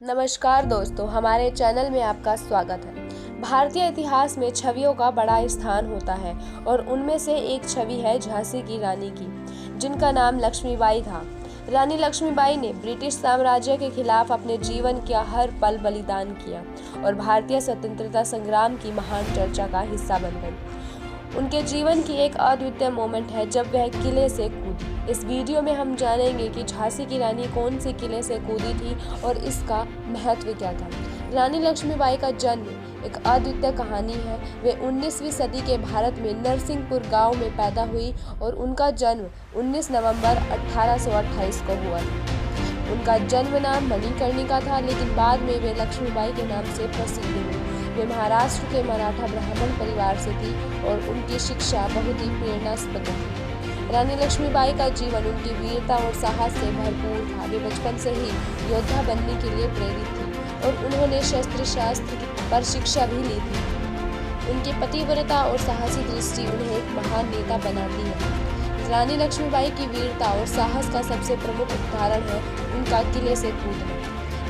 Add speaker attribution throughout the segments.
Speaker 1: नमस्कार दोस्तों, हमारे चैनल में आपका स्वागत है। भारतीय इतिहास में छवियों का बड़ा स्थान होता है और उनमें से एक छवि है झांसी की रानी की, जिनका नाम लक्ष्मीबाई था। रानी लक्ष्मीबाई ने ब्रिटिश साम्राज्य के खिलाफ अपने जीवन का हर पल बलिदान किया और भारतीय स्वतंत्रता संग्राम की महान चर्चा का हिस्सा बन गई। उनके जीवन की एक अद्वितीय मोमेंट है जब वह किले से कूदी। इस वीडियो में हम जानेंगे कि झांसी की रानी कौन से किले से कूदी थी और इसका महत्व क्या था। रानी लक्ष्मीबाई का जन्म एक अद्वितीय कहानी है। वे 19वीं सदी के भारत में नरसिंहपुर गांव में पैदा हुई और उनका जन्म 19 नवंबर 1828 को हुआ था। उनका जन्म नाम मणिकर्णिका था, लेकिन बाद में वे लक्ष्मीबाई के नाम से प्रसिद्ध हुई। वे महाराष्ट्र के मराठा ब्राह्मण परिवार से थी और उनकी शिक्षा बहुत ही प्रेरणास्पद थी। रानी लक्ष्मीबाई का जीवन उनकी वीरता और साहस से भरपूर था। वे बचपन से ही योद्धा बनने के लिए प्रेरित थी और उन्होंने शस्त्र शास्त्र पर शिक्षा भी ली थी। उनकी पतिव्रता और साहसी दृष्टि उन्हें एक महान नेता बनाती है। रानी लक्ष्मीबाई की वीरता और साहस का सबसे प्रमुख उदाहरण है उनका किले से कूदना।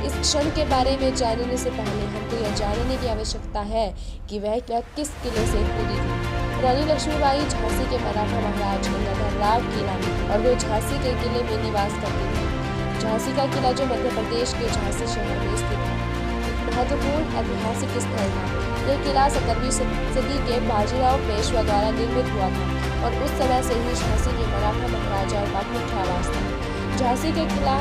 Speaker 1: इस क्षण के बारे में जानने से पहले हमको यह जानने की आवश्यकता है कि वह किस किले से कूदी थी। रानी लक्ष्मीबाई झांसी के मराठा महाराज गंगाधर राव की रानी और वे झांसी के किले में निवास करते थे। झांसी का किला जो मध्य प्रदेश के झांसी शहर में स्थित है, एक महत्वपूर्ण ऐतिहासिक स्थल था। यह किला 17वीं सदी के बाजीराव पेशवा द्वारा निर्मित हुआ था और उस समय से ही झांसी के मराठा महाराजाओं का मुख्य आवास था। झांसी के किला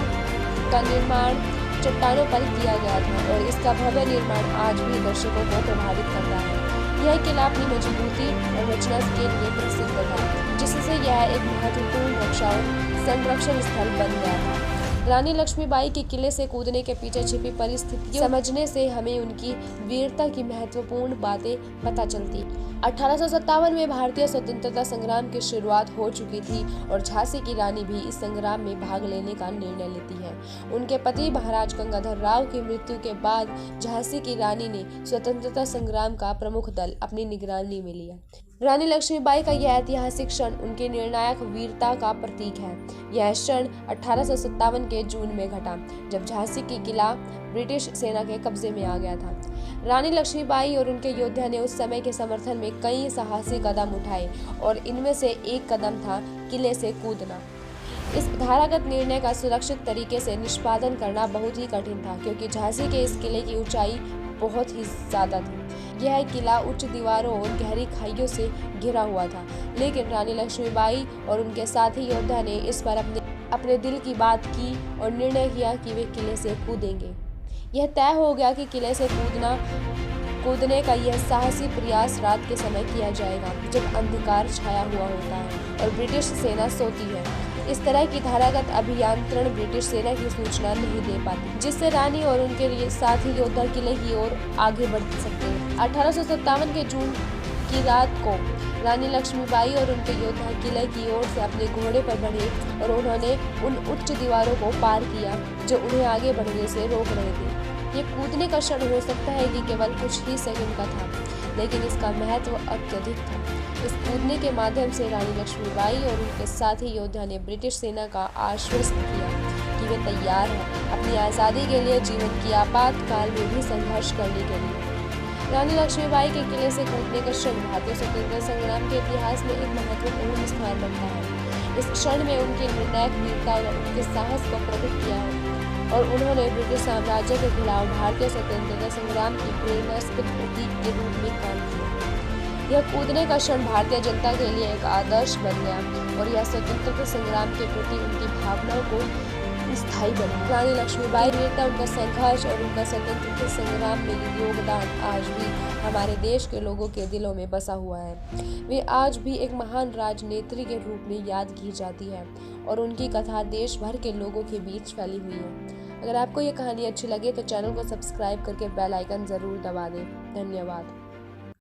Speaker 1: का निर्माण चट्टानों पर किया गया था और इसका भव्य निर्माण आज भी दर्शकों को प्रभावित करता है। यह किला अपनी मजबूती और रचना के लिए प्रसिद्ध था, जिससे यह एक महत्वपूर्ण रक्षा और संरक्षण स्थल बन गया था। रानी लक्ष्मीबाई के किले से कूदने के पीछे छिपी परिस्थितियों समझने से हमें उनकी वीरता की महत्वपूर्ण बातें पता चलती। 1857 में भारतीय स्वतंत्रता संग्राम की शुरुआत हो चुकी थी और झांसी की रानी भी इस संग्राम में भाग लेने का निर्णय लेती है। उनके पति महाराज गंगाधर राव की मृत्यु के बाद झांसी की रानी ने स्वतंत्रता संग्राम का प्रमुख दल अपनी निगरानी में लिया। रानी लक्ष्मीबाई का यह ऐतिहासिक क्षण उनकी निर्णायक वीरता का प्रतीक है। यह क्षण 1857 के जून में घटा, जब झांसी की किला ब्रिटिश सेना के कब्जे में आ गया था। रानी लक्ष्मीबाई और उनके योद्धा ने उस समय के समर्थन में कई साहसी कदम उठाए और इनमें से एक कदम था किले से कूदना। इस धारागत निर्णय का सुरक्षित तरीके से निष्पादन करना बहुत ही कठिन था, क्योंकि झांसी के इस किले की ऊंचाई बहुत ही ज्यादा थी। यह किला उच्च दीवारों और गहरी खाइयों से घिरा हुआ था, लेकिन रानी लक्ष्मीबाई और उनके साथी योद्धा ने इस पर अपने दिल की बात की और निर्णय किया कि वे किले से कूदेंगे। यह तय हो गया कि किले से कूदने का यह साहसी प्रयास रात के समय किया जाएगा, जब अंधकार छाया हुआ होता है और ब्रिटिश सेना सोती है। इस तरह की धारागत अभियांत्रण ब्रिटिश सेना की सूचना नहीं दे पाती, जिससे रानी और उनके साथी योद्धा किले की ओर आगे बढ़ सकते हैं। 1857 के जून की रात को रानी लक्ष्मीबाई और उनके योद्धा किले की ओर से अपने घोड़े पर बढ़े और उन्होंने उन उच्च दीवारों को पार किया जो उन्हें आगे बढ़ने से रोक रहे थे। ये कूदने का क्षण हो सकता है कि केवल कुछ ही सेकंड का था, लेकिन इसका महत्व अत्यधिक था। इस कूदने के माध्यम से रानी लक्ष्मीबाई और उनके साथी योद्धा ने ब्रिटिश सेना का आश्वस्त किया कि वे तैयार हैं अपनी आज़ादी के लिए जीवन की आपातकाल में भी संघर्ष करने के लिए। रानी लक्ष्मीबाई के किले से कूदने का क्षण भारतीय स्वतंत्रता संग्राम के इतिहास में एक महत्वपूर्ण स्थान बनता है। इस क्षण में उनकी निर्णायक वीरता और उनके साहस को प्रकट किया है और उन्होंने ब्रिटिश साम्राज्य के खिलाफ भारतीय स्वतंत्रता संग्राम की प्रेरणास्पद प्रतीक के रूप में काम किया। यह कूदने का क्षण भारतीय जनता के लिए एक आदर्श बन गया और यह स्वतंत्रता संग्राम के प्रति उनकी भावनाओं को स्थायी बना। रानी लक्ष्मीबाई वीरता, उनका संघर्ष और उनका स्वतंत्रता संग्राम में योगदान आज भी हमारे देश के लोगों के दिलों में बसा हुआ है। वे आज भी एक महान राजनेत्री के रूप में याद की जाती है और उनकी कथा देश भर के लोगों के बीच फैली हुई है। अगर आपको ये कहानी अच्छी लगे तो चैनल को सब्सक्राइब करके बेल आइकन जरूर दबा दें। धन्यवाद।